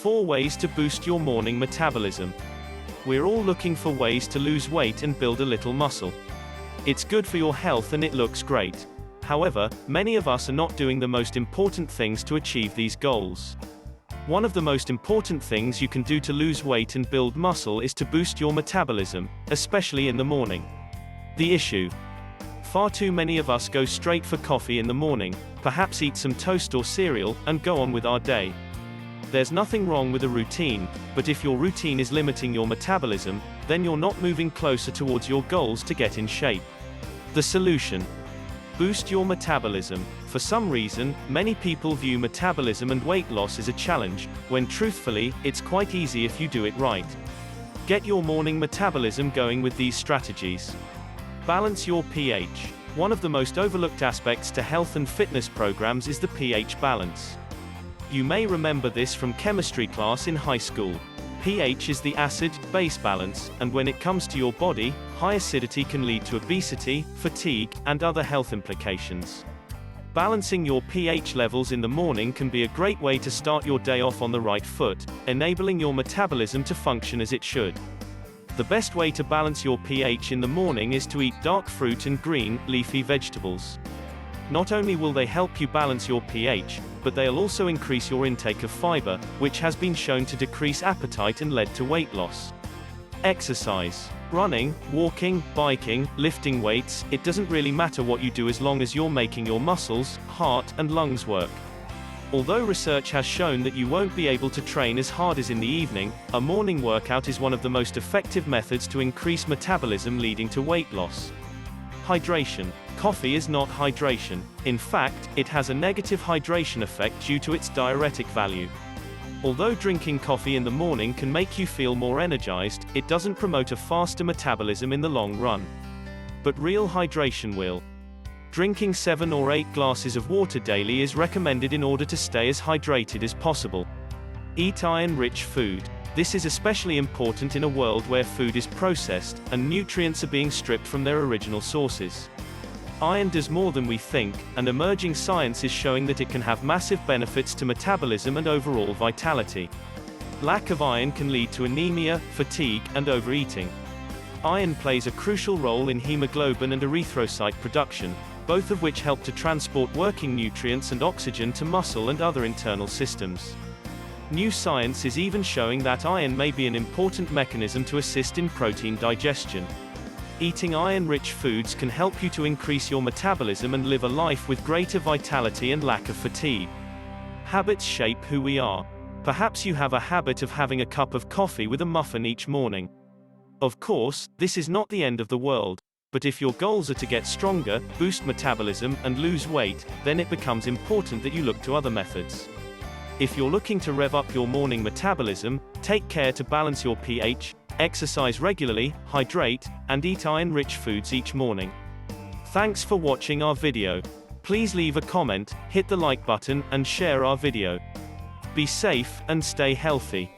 4 ways to boost your morning metabolism. We're all looking for ways to lose weight and build a little muscle. It's good for your health and it looks great. However, many of us are not doing the most important things to achieve these goals. One of the most important things you can do to lose weight and build muscle is to boost your metabolism, especially in the morning. The issue: far too many of us go straight for coffee in the morning, perhaps eat some toast or cereal, and go on with our day. There's nothing wrong with a routine, but if your routine is limiting your metabolism, then you're not moving closer towards your goals to get in shape. The solution: boost your metabolism. For some reason, many people view metabolism and weight loss as a challenge, when truthfully, it's quite easy if you do it right. Get your morning metabolism going with these strategies. Balance your pH. One of the most overlooked aspects to health and fitness programs is the pH balance. You may remember this from chemistry class in high school. pH is the acid-base balance, and when it comes to your body, high acidity can lead to obesity, fatigue, and other health implications. Balancing your pH levels in the morning can be a great way to start your day off on the right foot, enabling your metabolism to function as it should. The best way to balance your pH in the morning is to eat dark fruit and green, leafy vegetables. Not only will they help you balance your pH, but they'll also increase your intake of fiber, which has been shown to decrease appetite and lead to weight loss. Exercise. Running, walking, biking, lifting weights, it doesn't really matter what you do as long as you're making your muscles, heart, and lungs work. Although research has shown that you won't be able to train as hard as in the evening, a morning workout is one of the most effective methods to increase metabolism leading to weight loss. Hydration. Coffee is not hydration. In fact, it has a negative hydration effect due to its diuretic value. Although drinking coffee in the morning can make you feel more energized, it doesn't promote a faster metabolism in the long run. But real hydration will. Drinking 7 or 8 glasses of water daily is recommended in order to stay as hydrated as possible. Eat iron-rich food. This is especially important in a world where food is processed, and nutrients are being stripped from their original sources. Iron does more than we think, and emerging science is showing that it can have massive benefits to metabolism and overall vitality. Lack of iron can lead to anemia, fatigue, and overeating. Iron plays a crucial role in hemoglobin and erythrocyte production, both of which help to transport working nutrients and oxygen to muscle and other internal systems. New science is even showing that iron may be an important mechanism to assist in protein digestion. Eating iron-rich foods can help you to increase your metabolism and live a life with greater vitality and lack of fatigue. Habits shape who we are. Perhaps you have a habit of having a cup of coffee with a muffin each morning. Of course, this is not the end of the world, but if your goals are to get stronger, boost metabolism, and lose weight, then it becomes important that you look to other methods. If you're looking to rev up your morning metabolism, take care to balance your pH, exercise regularly, hydrate, and eat iron-rich foods each morning. Thanks for watching our video. Please leave a comment, hit the like button, and share our video. Be safe, and stay healthy.